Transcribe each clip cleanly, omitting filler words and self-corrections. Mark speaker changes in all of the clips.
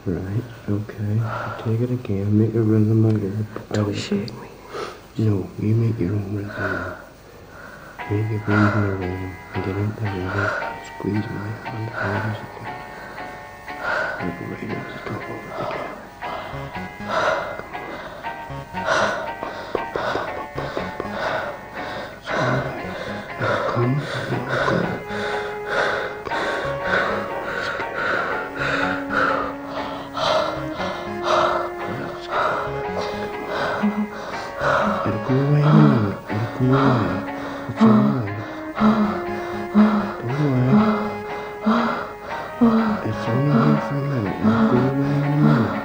Speaker 1: Right, okay. Take it again. Make a rhythm out of it.
Speaker 2: Don't shake me.
Speaker 1: No, you make your own rhythm now. Make your breathe in the rhythm. And get into the rhythm. Squeeze my hand hard as you can. Like right as you go over again. Come on, go. It'll go away in a minute. It'll go away. It's alright. Don't worry. It's only here for a minute. It'll go away in a minute.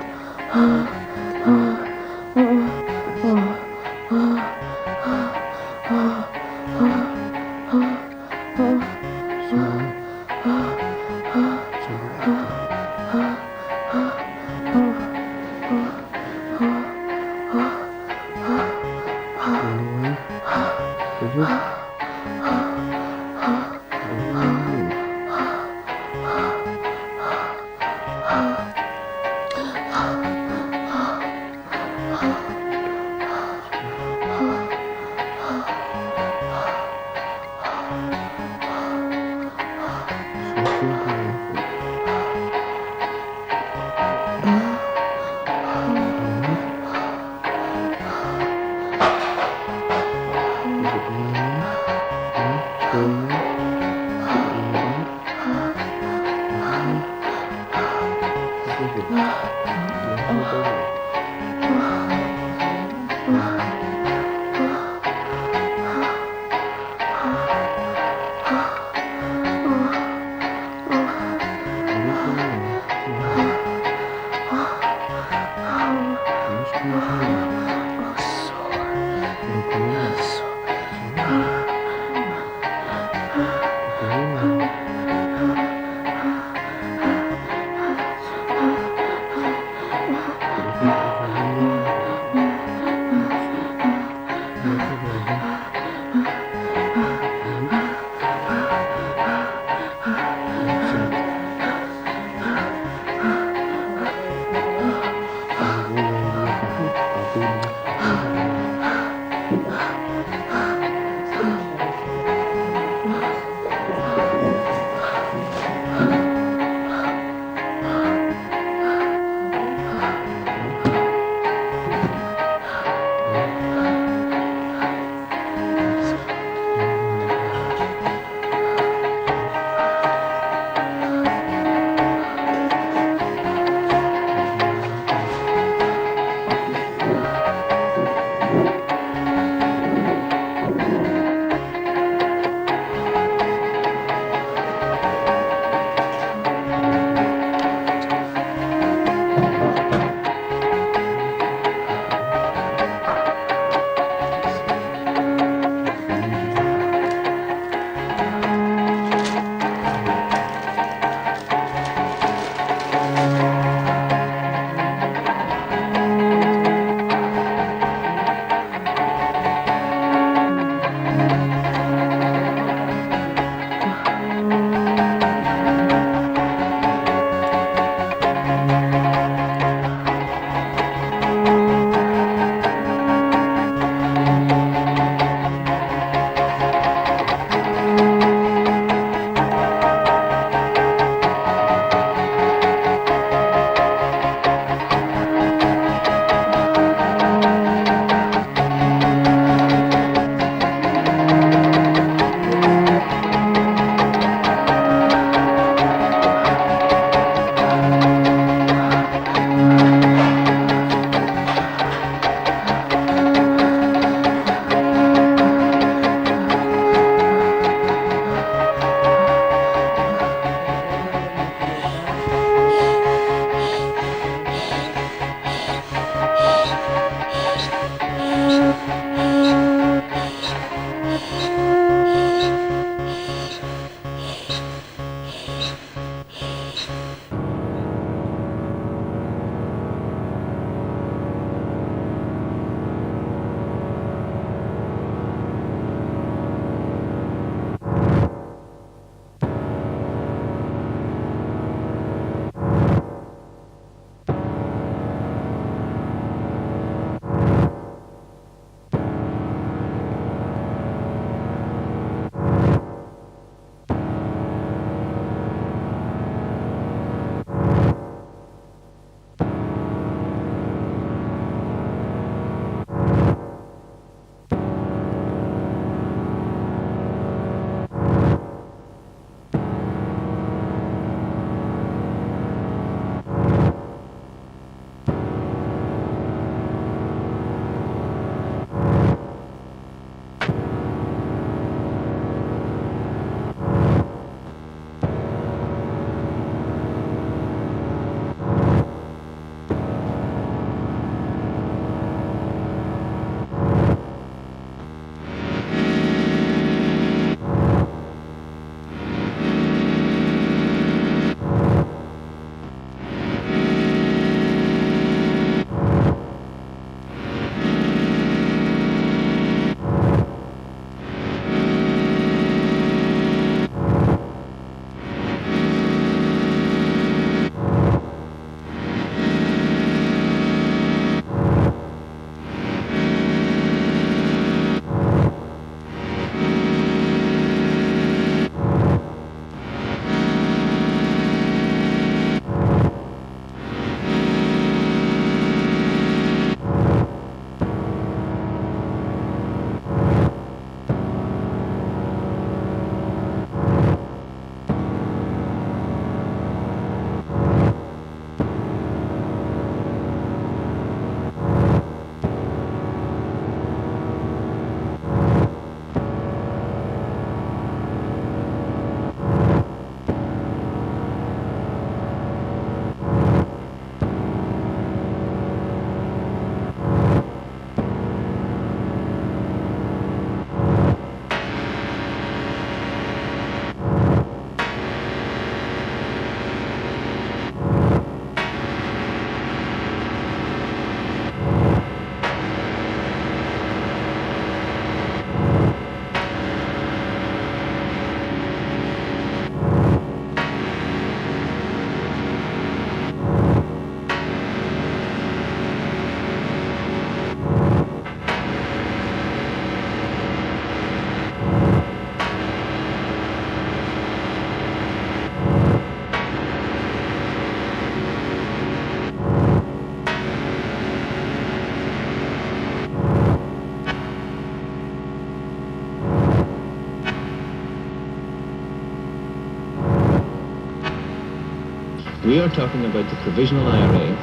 Speaker 2: We are talking about the Provisional IRA,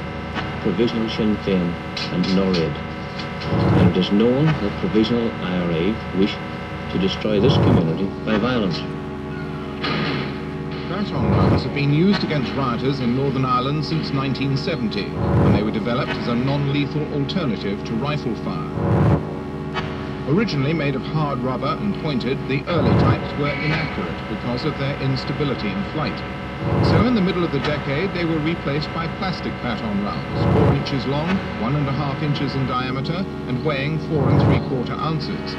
Speaker 2: Provisional Sinn Féin and NORAID. And it is known that Provisional IRA wish to destroy this community by violence.
Speaker 3: Baton rounds have been used against rioters in Northern Ireland since 1970, when they were developed as a non-lethal alternative to rifle fire. Originally made of hard rubber and pointed, the early types were inaccurate because of their instability in flight. So in the middle of the decade, they were replaced by plastic baton rounds, 4 inches long, 1.5 inches in diameter, and weighing 4 3/4 ounces.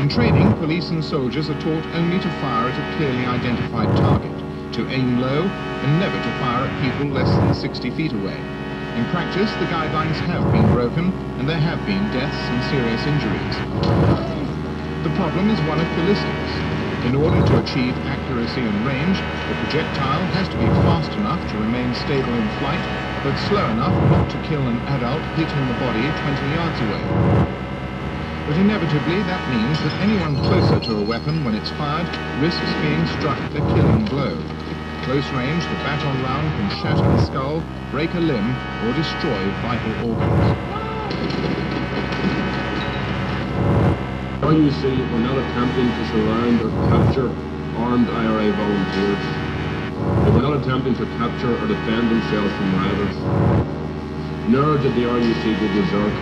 Speaker 3: In training, police and soldiers are taught only to fire at a clearly identified target, to aim low, and never to fire at people less than 60 feet away. In practice, the guidelines have been broken, and there have been deaths and serious injuries. The problem is one of ballistics. In order to achieve accuracy and range, the projectile has to be fast enough to remain stable in flight, but slow enough not to kill an adult hitting the body 20 yards away. But inevitably, that means that anyone closer to a weapon when it's fired risks being struck a killing blow. Close range, the baton round can shatter the skull, break a limb, or destroy vital organs.
Speaker 4: RUC were not attempting to surround or capture armed IRA volunteers. They were not attempting to capture or defend themselves from rioters. Nor did the RUC go berserk.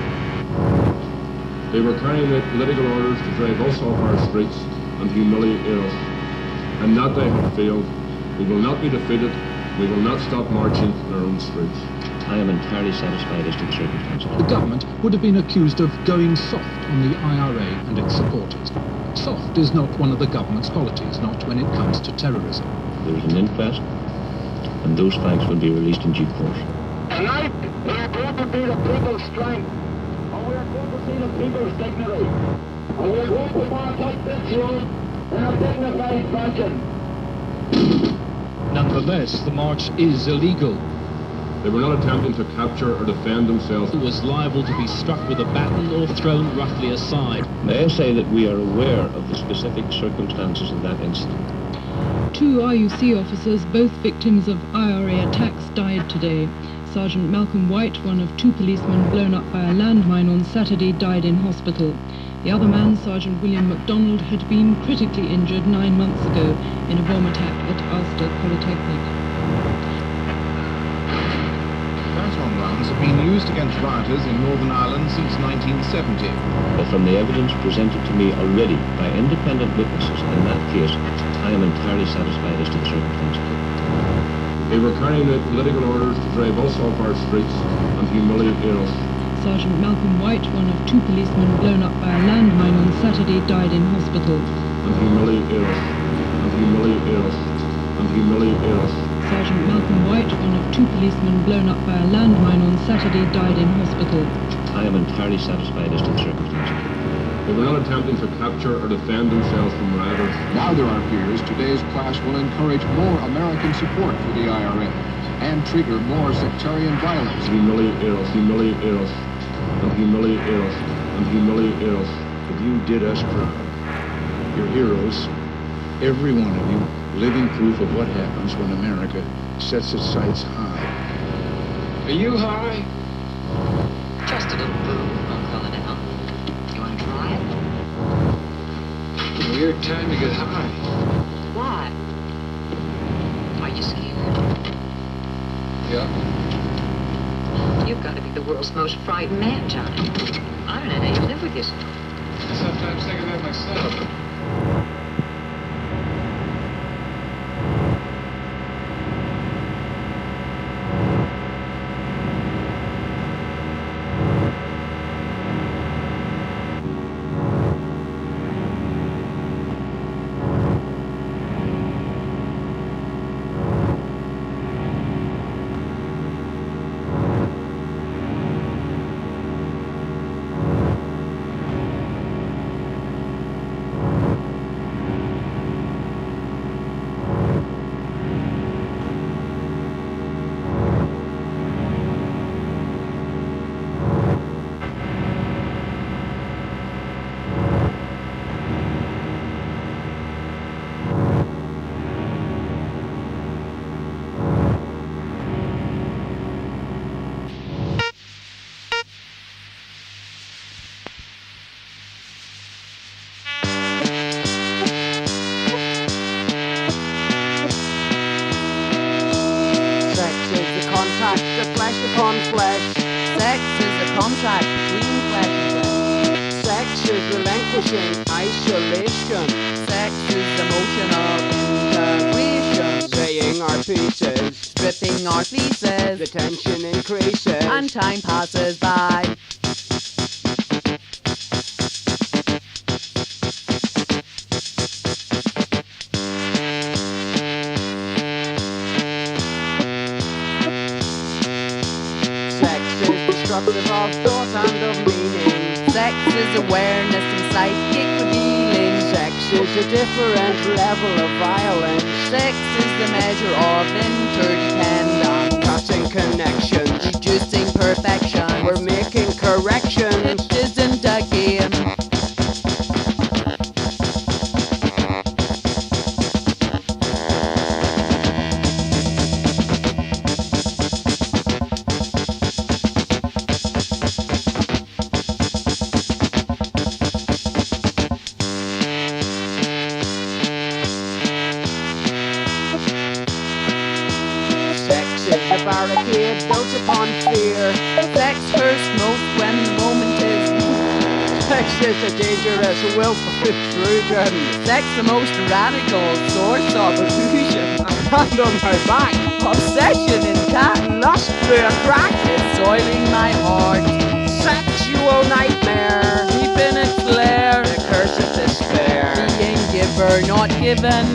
Speaker 4: They were carrying out political orders to drive us off our streets and humiliate us. And that they have failed. We will not be defeated. We will not stop marching in our own streets.
Speaker 2: I am entirely satisfied as to the circumstances.
Speaker 5: The government would have been accused of going soft on the IRA and its supporters. Soft is not one of the government's policies, not when it comes to terrorism.
Speaker 2: There is an inquest, and those facts will be released in due course.
Speaker 6: Tonight, we are going to see the people's strength, and we are going to see the people's dignity, and we are going to march up this road in a dignified fashion.
Speaker 5: Nonetheless, the march is illegal.
Speaker 4: They were not attempting to capture or defend themselves.
Speaker 5: It was liable to be struck with a baton or thrown roughly aside.
Speaker 2: May I say that we are aware of the specific circumstances of that incident.
Speaker 7: 2 RUC officers, both victims of IRA attacks, died today. Sergeant Malcolm White, one of 2 policemen blown up by a landmine on Saturday, died in hospital. The other man, Sergeant William MacDonald, had been critically injured 9 months ago in a bomb attack at Ulster Polytechnic.
Speaker 3: Baton rounds have been used against rioters in Northern Ireland since 1970.
Speaker 2: But from the evidence presented to me already by independent witnesses in that case, I am entirely satisfied as to the circumstances.
Speaker 4: They were carrying out political orders to drive us off our streets and humiliate us.
Speaker 7: Sergeant Malcolm White, one of 2 policemen blown up by a landmine on Saturday, died in hospital.
Speaker 4: And humiliate us. And humiliate us. And humiliate us.
Speaker 7: Sergeant Malcolm White, one of 2 policemen blown up by a landmine on Saturday, died in hospital.
Speaker 2: I am entirely satisfied as to the circumstances.
Speaker 4: They were not attempting to capture or defend themselves from rioters.
Speaker 8: Now there are fears today's clash will encourage more American support for the IRA and trigger more sectarian violence.
Speaker 4: Humiliate us, humiliate us, and humiliate us, and humiliate us.
Speaker 8: But you did us proud. You're heroes, every one of you, living proof of what happens when America sets its sights high. Are you high?
Speaker 9: Just a little boo, Uncle and Al. You want to try it?
Speaker 8: Weird time to get high.
Speaker 9: Why? Are you scared?
Speaker 8: Yeah.
Speaker 9: You've got to be the world's most frightened man, Johnny. I don't know how you live with yourself.
Speaker 8: I sometimes think of that myself.
Speaker 10: vanishing isolation.
Speaker 11: Sex is the motion of integration.
Speaker 10: Saying our pieces,
Speaker 11: Stripping our fleeces.
Speaker 10: the tension increases.
Speaker 11: And time passes by.
Speaker 10: Sex is destructive of thought and of meaning.
Speaker 11: Sex is awareness and psychic revealing.
Speaker 10: Sex is a different level of violence.
Speaker 11: Sex is the measure of interdependence.
Speaker 10: Cutting connections,
Speaker 11: Reducing perfection.
Speaker 10: we're making corrections.
Speaker 11: It isn't a game.
Speaker 10: Sex is a barricade built upon fear.
Speaker 11: Sex hurts most when the moment is.
Speaker 10: Sex is a dangerous willful intrusion.
Speaker 11: Sex the most radical source of illusion.
Speaker 10: Hand on my back,
Speaker 11: Obsession in cat
Speaker 10: lust through a crack.
Speaker 11: is soiling my heart.
Speaker 10: Sexual nightmare,
Speaker 11: Deep in its lair.
Speaker 10: the curse of despair.
Speaker 11: Being giver, not given.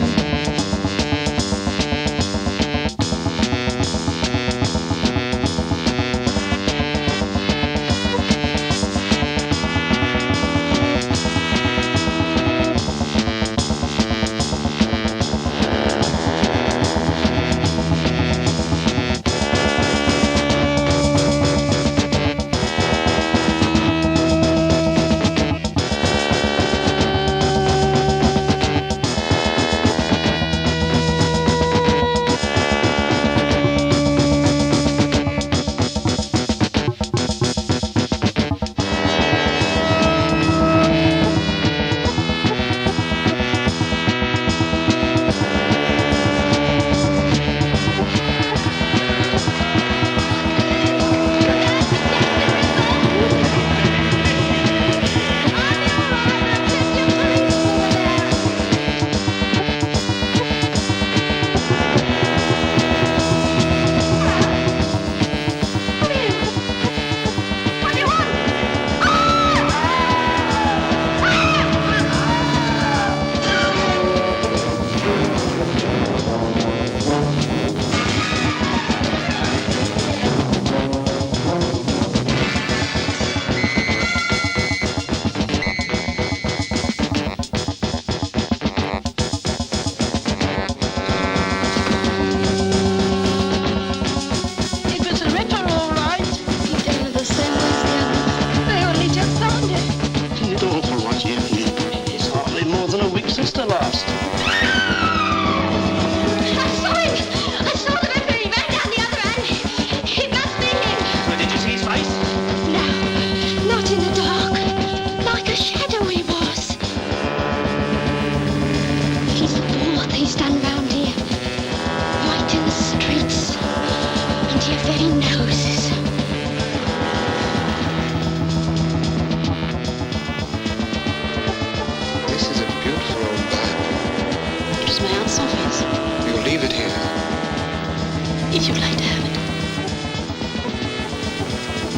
Speaker 12: if you'd like to have it.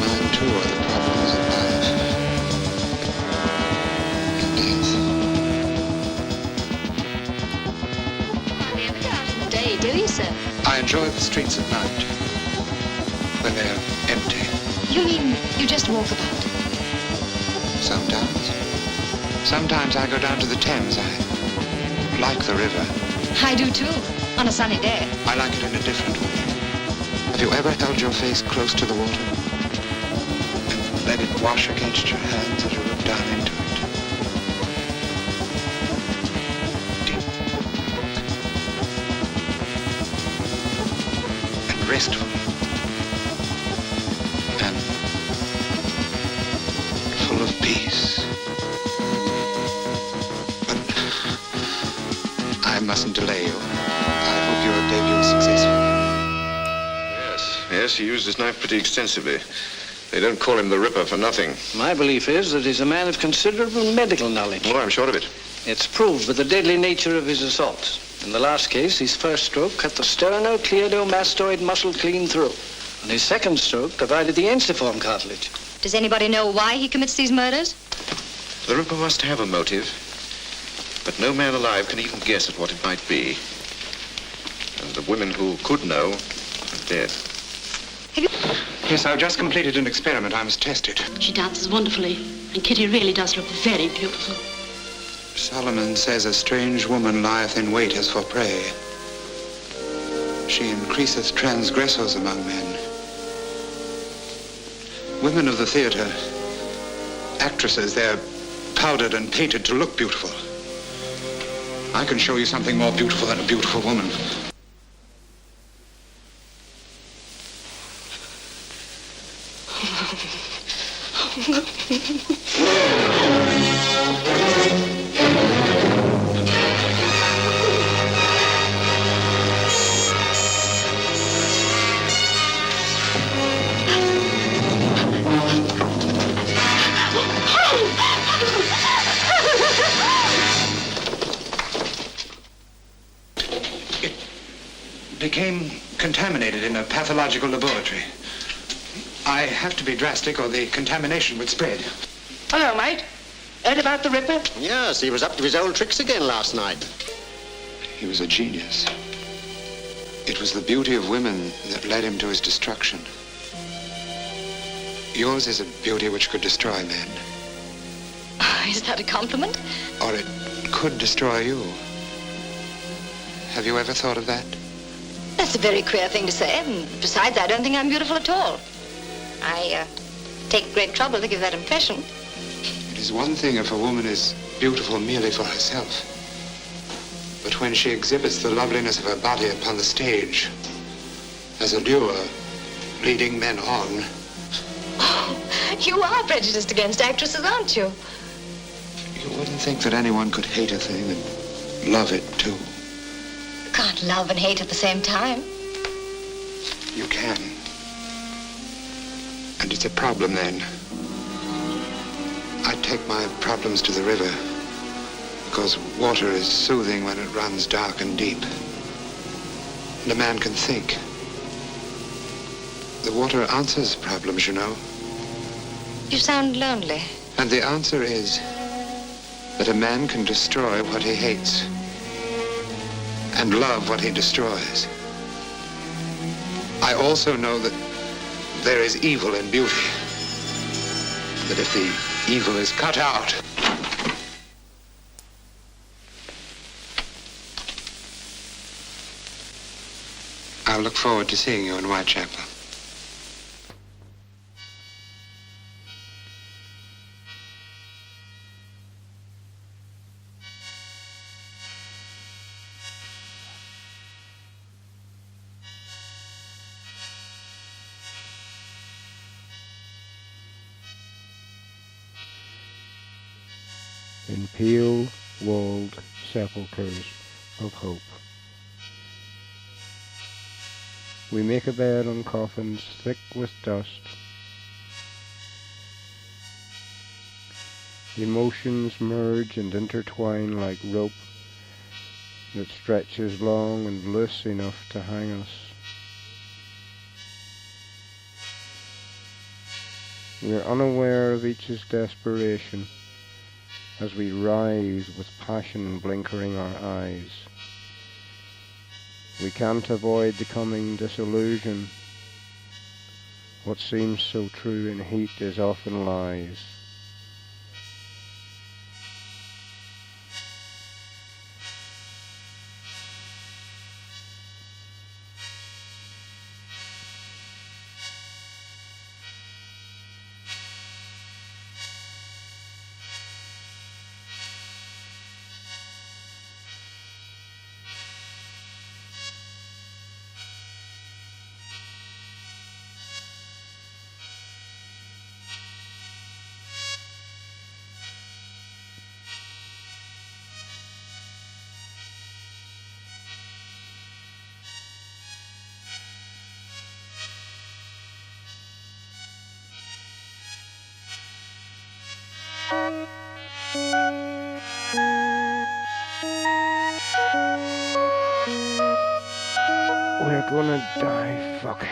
Speaker 8: Mine too are the problems of life and death.
Speaker 12: You never go out in the day, do you, sir?
Speaker 8: I enjoy the streets at night when they're empty.
Speaker 12: You mean you just walk about?
Speaker 8: Sometimes. Sometimes I go down to the Thames. I like the river.
Speaker 12: I do too, on a sunny day.
Speaker 8: I like it in a different way. Have you ever held your face close to the water and let it wash against your hands as you look down into it? Deep and restful and full of peace. But I mustn't delay you. I hope your debut is successful.
Speaker 1: Yes, he used his knife pretty extensively.
Speaker 13: They don't call him the Ripper for nothing.
Speaker 14: My belief is that he's a man of considerable medical knowledge.
Speaker 13: Oh, I'm sure of it.
Speaker 14: It's proved by the deadly nature of his assaults. In the last case, his first stroke cut the sternocleidomastoid muscle clean through. And his second stroke divided the ensiform cartilage.
Speaker 12: Does anybody know why he commits these murders?
Speaker 13: The Ripper must have a motive, but no man alive can even guess at what it might be. And the women who could know are dead.
Speaker 15: Yes, I've just completed an experiment. I must test it.
Speaker 16: She dances wonderfully, and Kitty really does look very beautiful.
Speaker 15: Solomon says a strange woman lieth in wait as for prey. She increaseth transgressors among men. Women of the theater, actresses, they're powdered and painted to look beautiful. I can show you something more beautiful than a beautiful woman. Became contaminated in a pathological laboratory. I have to be drastic or the contamination would spread.
Speaker 10: Hello, mate. Heard about the Ripper?
Speaker 17: Yes, he was up to his old tricks again last night.
Speaker 15: He was a genius. It was the beauty of women that led him to his destruction. Yours is a beauty which could destroy men.
Speaker 12: Is that a compliment?
Speaker 15: Or it could destroy you. Have you ever thought of that?
Speaker 12: That's a very queer thing to say. And besides, I don't think I'm beautiful at all. I take great trouble to give that impression.
Speaker 15: It is one thing if a woman is beautiful merely for herself. But when she exhibits the loveliness of her body upon the stage, as a lure, leading men on.
Speaker 12: Oh, you are prejudiced against actresses, aren't you?
Speaker 15: You wouldn't think that anyone could hate a thing and love it, too.
Speaker 12: You can't love and hate at the same time.
Speaker 15: You can. And it's a problem, then. I take my problems to the river because water is soothing when it runs dark and deep. And a man can think. The water answers problems, you know.
Speaker 12: You sound lonely.
Speaker 15: And the answer is that a man can destroy what he hates and love what he destroys. I also know that there is evil in beauty. That if the evil is cut out, I'll look forward to seeing you in Whitechapel.
Speaker 1: In pale-walled sepulchres of hope. We make a bed on coffins thick with dust. Emotions merge and intertwine like rope that stretches long and loose enough to hang us. We are unaware of each's desperation as we rise with passion blinkering our eyes. We can't avoid the coming disillusion. What seems so true in heat is often lies. We're gonna die fucking.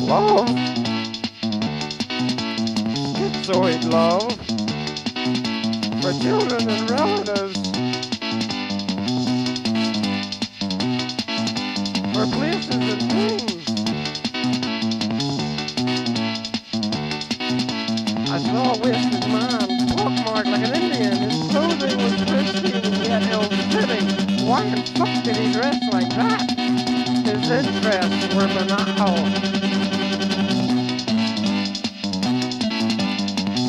Speaker 1: Love, schizoid love, for children and relatives, for places and things. I saw a wasted man, pockmarked like an Indian. His clothing was pristine yet ill-fitting. Why the fuck did he dress like that? His interests were banal.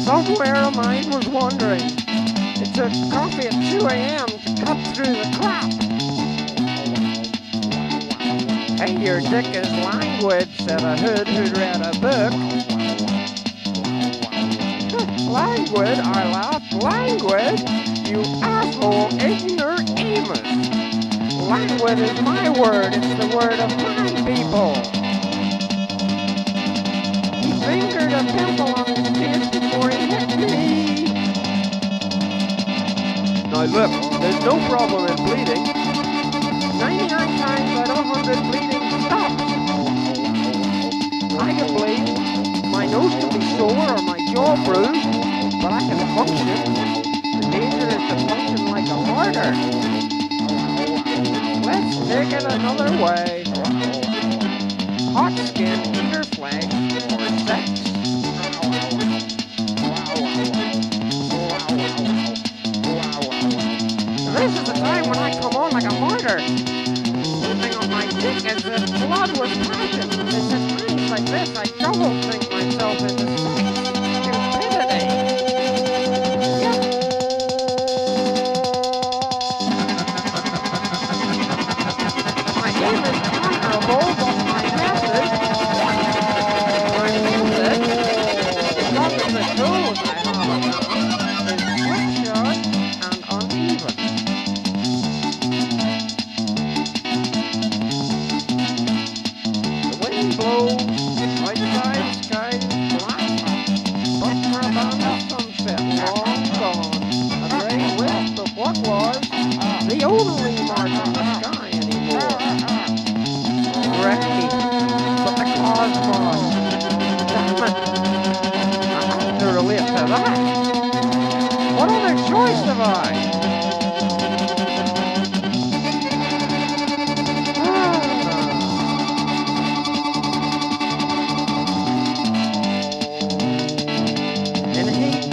Speaker 1: Somewhere a mind was wandering. It took coffee at 2 a.m. to cut through the crap. Hey, your dick is languid, said a hood who'd read a book. Languid, I laughed. Languid? You asshole, ignorant Amos. Languid is my word. It's the word of my people. He fingered a pimple on his face before he hit me. Now look, there's no problem in bleeding. 99 times out of 100 bleeding stops. I can bleed. My nose can be sore or my jaw bruised, but I can function. The danger is to function like a martyr. Let's take it another way. Hot skin, eager flesh, or sex. This is the time when I come on like a martyr. The thing on my dick is that blood was passion. It's at times like this I double think myself into stupidity. My aim is honorable, but my method, because of the tools I have is slipshod and uneven. The wind blows, outside skies black, but for a band of sunset long gone, a grey wisp of what was the only mark in the sky anymore. Wreck me, but the cosmos. Damn it, I have to relate to that. What other choice have I? In heat,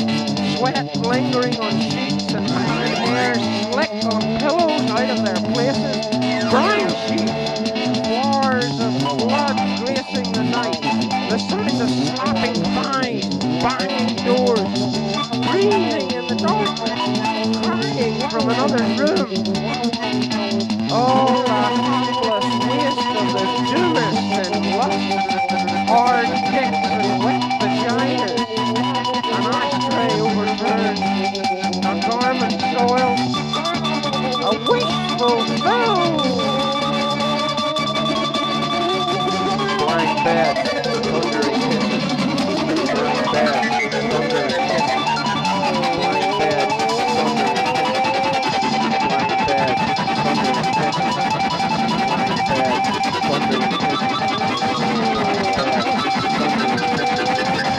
Speaker 1: sweat lingering on sheets and iron hair slick on pillows out of their places, brown sheets, wars of blood gracing the night, the sound of slapping thighs, banging doors, breathing in the darkness, crying from another room. Oh, the helpless waste of the doomest and lust, hard kicks and wet vaginas, an ashtray overturned, a garment soiled, a wasteful fool. Blank bed, thundering kisses, blank bed, thundering kisses, blank bed, thundering kisses, blank bed, thundering kisses, blank bed, thundering kisses, blank bed, thundering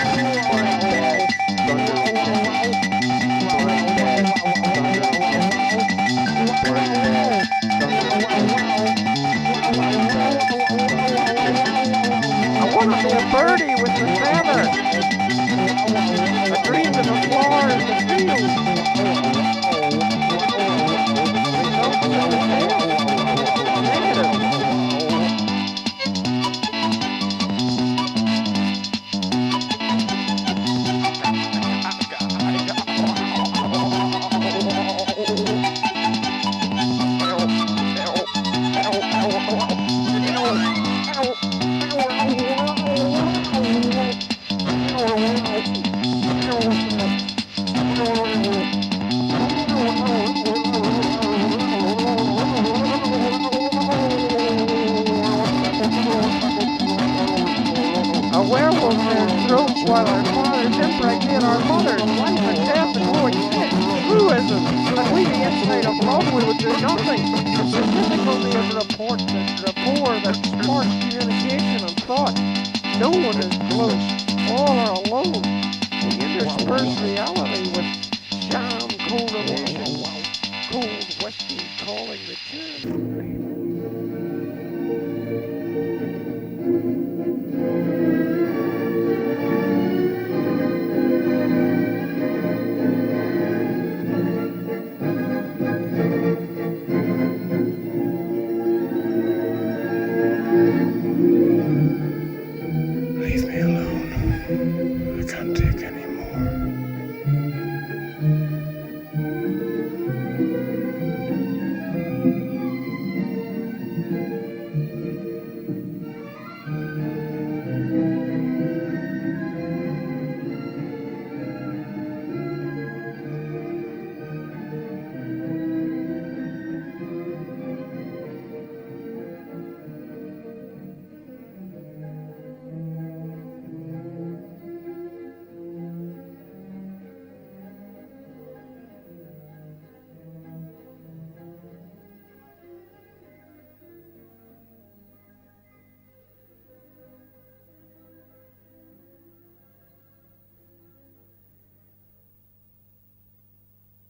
Speaker 1: I want to be a birdie with the feather. I dreamed of a flower in the field. Results of the tale. Negative.
Speaker 18: our mother's life and death and more yet. Truism, and we the inside of love, we would do nothing. It's the difficulty of rapport that sparks communication and thought. No one is close, all are alone. We intersperse reality with sham correlation while cold whiskey calling the tune.